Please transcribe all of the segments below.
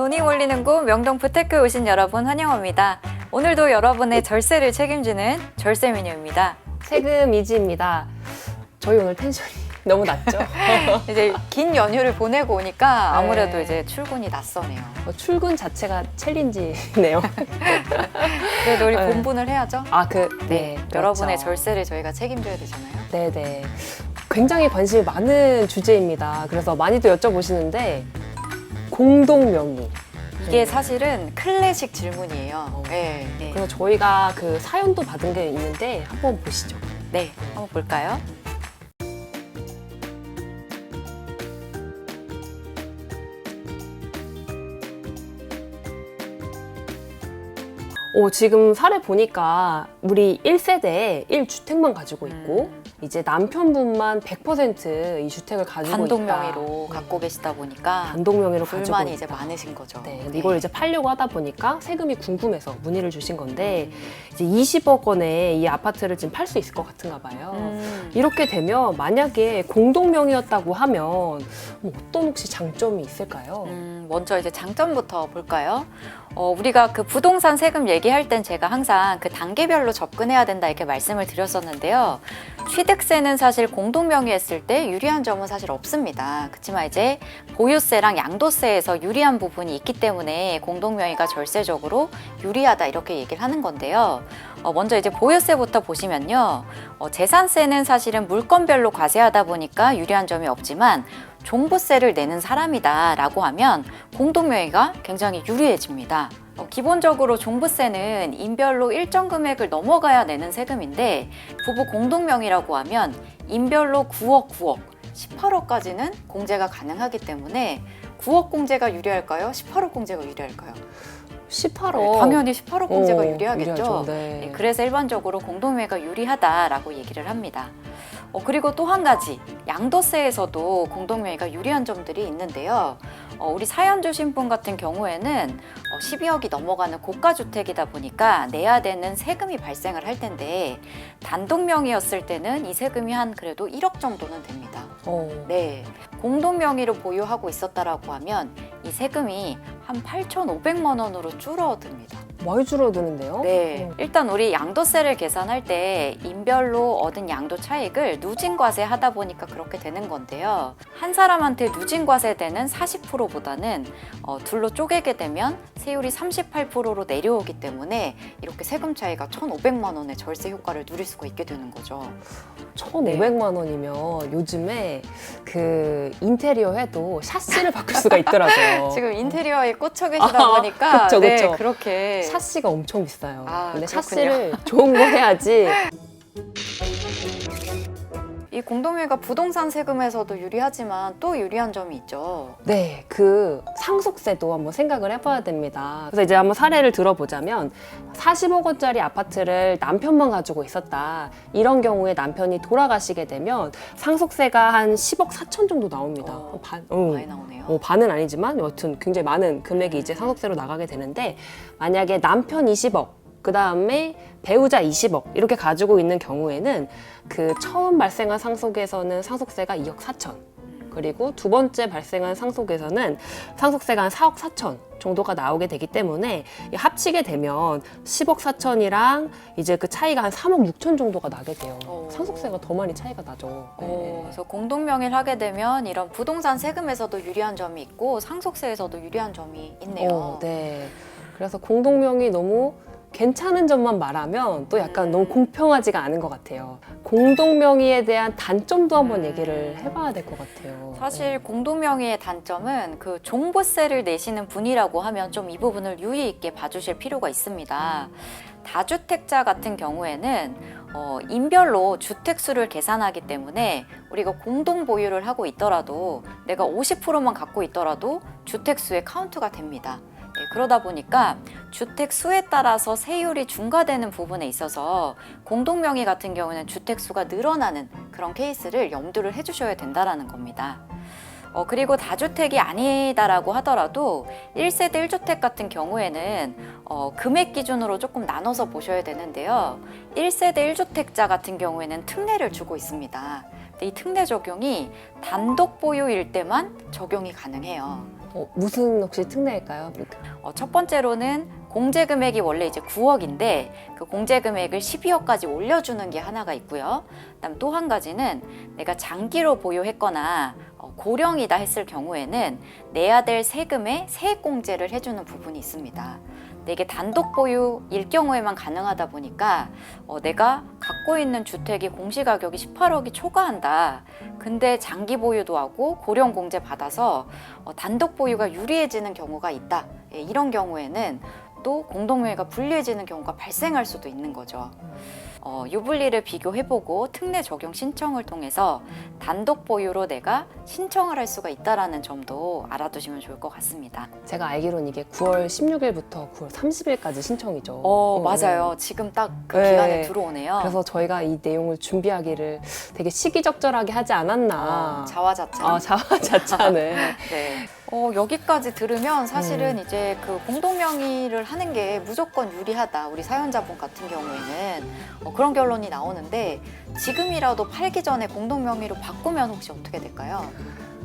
돈이 몰리는 곳 명동부테크에 오신 여러분 환영합니다. 오늘도 여러분의 절세를 책임지는 절세미녀입니다. 세금 이지입니다. 저희 오늘 텐션이 너무 낮죠? 이제 긴 연휴를 보내고 오니까 아무래도 네. 이제 출근이 낯서네요. 출근 자체가 챌린지네요. 그래도 우리 네. 본분을 해야죠. 네. 여러분의 그렇죠. 절세를 저희가 책임져야 되잖아요. 네네. 굉장히 관심이 많은 주제입니다. 그래서 많이도 여쭤보시는데, 공동명의. 이게 사실은 클래식 질문이에요. 네. 그래서 저희가 그 사연도 받은 게 있는데, 한번 보시죠. 네, 한번 볼까요? 지금 사례 보니까 우리 1세대에 1주택만 가지고 있고 이제 남편분만 100% 이 주택을 가지고 단독 있다. 명의로 갖고 계시다 보니까 단독 명의로 가지고 불만이 있다. 이제 많으신 거죠. 네, 근데 이걸 이제 팔려고 하다 보니까 세금이 궁금해서 문의를 주신 건데 이제 20억 원에 이 아파트를 지금 팔 수 있을 것 같은가 봐요. 이렇게 되면 만약에 공동 명의였다고 하면 뭐 어떤 혹시 장점이 있을까요? 먼저 이제 장점부터 볼까요? 우리가 그 부동산 세금 얘기할 땐 제가 항상 그 단계별로 접근해야 된다 이렇게 말씀을 드렸었는데요. 취득세는 사실 공동명의 했을 때 유리한 점은 사실 없습니다. 그렇지만 이제 보유세랑 양도세에서 유리한 부분이 있기 때문에 공동명의가 절세적으로 유리하다 이렇게 얘기를 하는 건데요. 먼저 이제 보유세부터 보시면요. 재산세는 사실은 물건별로 과세하다 보니까 유리한 점이 없지만 종부세를 내는 사람이다 라고 하면 공동명의가 굉장히 유리해집니다. 기본적으로 종부세는 인별로 일정 금액을 넘어가야 내는 세금인데 부부 공동명의라고 하면 인별로 9억, 18억까지는 공제가 가능하기 때문에 9억 공제가 유리할까요? 18억 공제가 유리할까요? 18억. 네, 당연히 18억 공제가 유리하겠죠. 유리하죠. 네, 그래서 일반적으로 공동명의가 유리하다라고 얘기를 합니다. 그리고 또 한 가지, 양도세에서도 공동명의가 유리한 점들이 있는데요. 우리 사연 주신 분 같은 경우에는 12억이 넘어가는 고가주택이다 보니까 내야 되는 세금이 발생을 할 텐데 단독명의였을 때는 이 세금이 한 그래도 1억 정도는 됩니다. 네, 공동명의로 보유하고 있었다라고 하면 이 세금이 한 8,500만 원으로 줄어듭니다. 많이 줄어드는데요? 네, 일단 우리 양도세를 계산할 때 인별로 얻은 양도 차익을 누진과세 하다 보니까 그렇게 되는 건데요. 한 사람한테 누진과세되는 40%보다는 둘로 쪼개게 되면 세율이 38%로 내려오기 때문에 이렇게 세금 차이가 1,500만 원의 절세 효과를 누릴 수가 있게 되는 거죠. 1,500만 원이면 요즘에 그 인테리어 해도 샤시를 바꿀 수가 있더라고요. 지금 인테리어에 꽂혀 계시다 보니까 그쵸, 네, 그쵸. 그렇게 샤시가 엄청 비싸요. 근데 그렇군요. 샤시를 좋은 거 해야지. 이 공동명의가 부동산 세금에서도 유리하지만 또 유리한 점이 있죠. 네, 그 상속세도 한번 생각을 해봐야 됩니다. 그래서 이제 한번 사례를 들어보자면 40억 원짜리 아파트를 남편만 가지고 있었다. 이런 경우에 남편이 돌아가시게 되면 상속세가 한 10억 4천 정도 나옵니다. 많이 나오네요. 반은 아니지만 여튼 굉장히 많은 금액이 이제 상속세로 나가게 되는데 만약에 남편 20억 그 다음에 배우자 20억 이렇게 가지고 있는 경우에는 그 처음 발생한 상속에서는 상속세가 2억 4천 그리고 두 번째 발생한 상속에서는 상속세가 한 4억 4천 정도가 나오게 되기 때문에 합치게 되면 10억 4천이랑 이제 그 차이가 한 3억 6천 정도가 나게 돼요. 상속세가 더 많이 차이가 나죠. 그래서 공동명의를 하게 되면 이런 부동산 세금에서도 유리한 점이 있고 상속세에서도 유리한 점이 있네요. 네. 그래서 공동명의 너무 괜찮은 점만 말하면 또 약간 너무 공평하지가 않은 것 같아요. 공동명의에 대한 단점도 한번 얘기를 해봐야 될 것 같아요. 사실 공동명의의 단점은 그 종부세를 내시는 분이라고 하면 좀 이 부분을 유의 있게 봐주실 필요가 있습니다. 다주택자 같은 경우에는 인별로 주택수를 계산하기 때문에 우리가 공동 보유를 하고 있더라도 내가 50%만 갖고 있더라도 주택수에 카운트가 됩니다. 네, 그러다 보니까 주택 수에 따라서 세율이 중과되는 부분에 있어서 공동명의 같은 경우는 주택 수가 늘어나는 그런 케이스를 염두를 해주셔야 된다는 겁니다. 그리고 다주택이 아니다라고 하더라도 1세대 1주택 같은 경우에는 금액 기준으로 조금 나눠서 보셔야 되는데요. 1세대 1주택자 같은 경우에는 특례를 주고 있습니다. 근데 이 특례 적용이 단독 보유일 때만 적용이 가능해요. 무슨 혹시 특례일까요? 첫 번째로는 공제 금액이 원래 이제 9억인데 그 공제 금액을 12억까지 올려주는 게 하나가 있고요. 그다음 또 한 가지는 내가 장기로 보유했거나 고령이다 했을 경우에는 내야 될 세금에 세액 공제를 해주는 부분이 있습니다. 근데 이게 단독 보유일 경우에만 가능하다 보니까 내가 갖고 있는 주택이 공시가격이 18억이 초과한다. 근데 장기 보유도 하고 고령 공제 받아서 단독 보유가 유리해지는 경우가 있다. 예, 이런 경우에는 또 공동명의가 불리해지는 경우가 발생할 수도 있는 거죠. 유불리를 비교해보고 특례 적용 신청을 통해서 단독 보유로 내가 신청을 할 수가 있다는 점도 알아두시면 좋을 것 같습니다. 제가 알기로는 이게 9월 16일부터 9월 30일까지 신청이죠. 맞아요. 지금 딱 그 네. 기간에 들어오네요. 그래서 저희가 이 내용을 준비하기를 되게 시기적절하게 하지 않았나. 자화자찬. 자화자찬을. 네. 여기까지 들으면 사실은 이제 그 공동명의를 하는 게 무조건 유리하다. 우리 사연자분 같은 경우에는 그런 결론이 나오는데 지금이라도 팔기 전에 공동명의로 바꾸면 혹시 어떻게 될까요?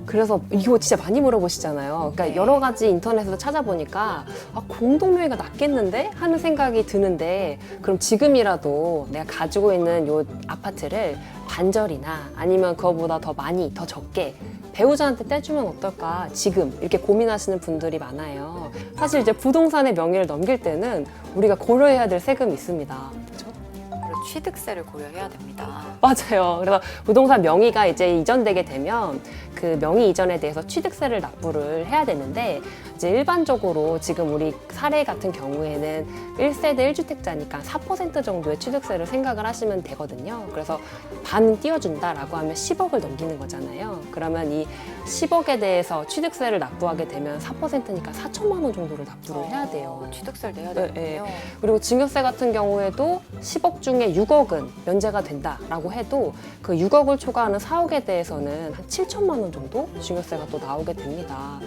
그래서 이거 진짜 많이 물어보시잖아요. 그러니까 네. 여러 가지 인터넷에서 찾아보니까 공동명의가 낫겠는데? 하는 생각이 드는데 그럼 지금이라도 내가 가지고 있는 요 아파트를 반절이나 아니면 그거보다 더 많이, 더 적게 배우자한테 떼주면 어떨까? 지금 이렇게 고민하시는 분들이 많아요. 사실 이제 부동산의 명의를 넘길 때는 우리가 고려해야 될 세금이 있습니다. 그렇죠? 그리고 취득세를 고려해야 됩니다. 맞아요. 그래서 부동산 명의가 이제 이전되게 되면 그 명의 이전에 대해서 취득세를 납부를 해야 되는데 이제 일반적으로 지금 우리 사례 같은 경우에는 1세대 1주택자니까 4% 정도의 취득세를 생각을 하시면 되거든요. 그래서 반 띄워준다라고 하면 10억을 넘기는 거잖아요. 그러면 이 10억에 대해서 취득세를 납부하게 되면 4%니까 4천만 원 정도를 납부를 해야 돼요. 취득세를 내야 네, 되는군요. 그리고 증여세 같은 경우에도 10억 중에 6억은 면제가 된다라고 해도 그 6억을 초과하는 4억에 대해서는 한 7천만 원 정도 증여세가 또 나오게 됩니다.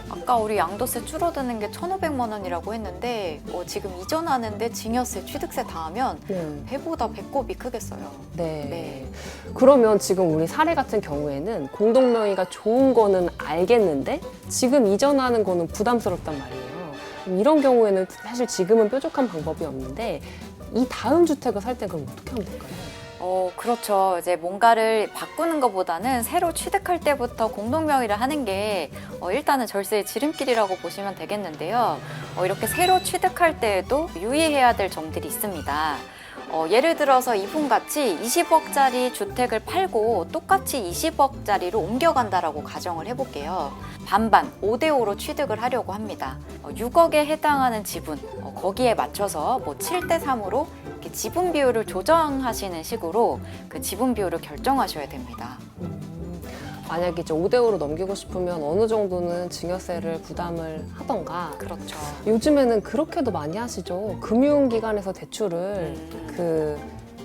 아까 우리 양도세 줄어드는 게 1,500만 원이라고 했는데 지금 이전하는데 증여세, 취득세 다 하면 배보다 배꼽이 크겠어요. 네. 그러면 지금 우리 사례 같은 경우에는 공동명의가 좋은 거는 알겠는데 지금 이전하는 거는 부담스럽단 말이에요. 이런 경우에는 사실 지금은 뾰족한 방법이 없는데 이 다음 주택을 살 때 그럼 어떻게 하면 될까요? 그렇죠. 이제 뭔가를 바꾸는 것보다는 새로 취득할 때부터 공동명의를 하는 게 일단은 절세의 지름길이라고 보시면 되겠는데요. 이렇게 새로 취득할 때에도 유의해야 될 점들이 있습니다. 예를 들어서 이분같이 20억짜리 주택을 팔고 똑같이 20억짜리로 옮겨간다라고 가정을 해볼게요. 반반 5대5로 취득을 하려고 합니다. 6억에 해당하는 지분 거기에 맞춰서 7대3으로 이렇게 지분 비율을 조정하시는 식으로 그 지분 비율을 결정하셔야 됩니다. 만약에 이제 5대5로 넘기고 싶으면 어느 정도는 증여세를 부담을 하던가. 그렇죠. 요즘에는 그렇게도 많이 하시죠. 금융기관에서 대출을 그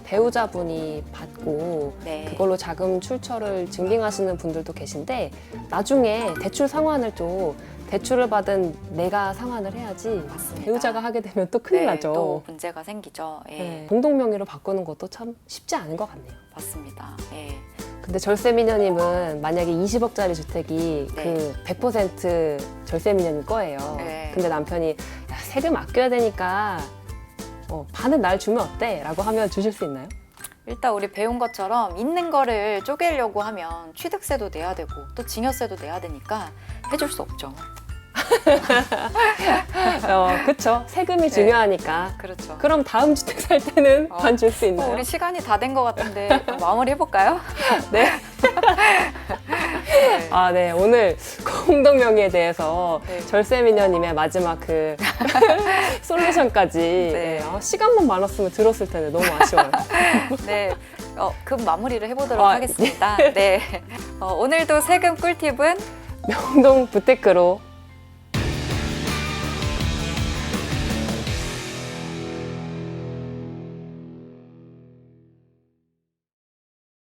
배우자분이 받고 네. 그걸로 자금 출처를 증빙하시는 분들도 계신데 나중에 대출 상환을 또 대출을 받은 내가 상환을 해야지 맞습니다. 배우자가 하게 되면 또 큰일 나죠. 또 문제가 생기죠. 예. 네. 공동명의로 바꾸는 것도 참 쉽지 않은 것 같네요. 맞습니다. 예. 근데 절세미녀님은 만약에 20억짜리 주택이 네. 그 100% 절세미녀님 거예요. 네. 근데 남편이 야, 세금 아껴야 되니까 반은 날 주면 어때? 라고 하면 주실 수 있나요? 일단 우리 배운 것처럼 있는 거를 쪼개려고 하면 취득세도 내야 되고 또 증여세도 내야 되니까 해줄 수 없죠. 그쵸. 세금이 중요하니까. 그렇죠. 그럼 다음 주택 살 때는 반 줄 수 있나요? 우리 시간이 다 된 것 같은데 마무리 해볼까요? 네. 네. 오늘 공동명의에 대해서 네. 절세미녀님의 마지막 그 솔루션까지 네. 시간만 많았으면 들었을 텐데 너무 아쉬워요. 네. 급 마무리를 해보도록 아, 하겠습니다. 네. 오늘도 세금 꿀팁은 명동 부테크로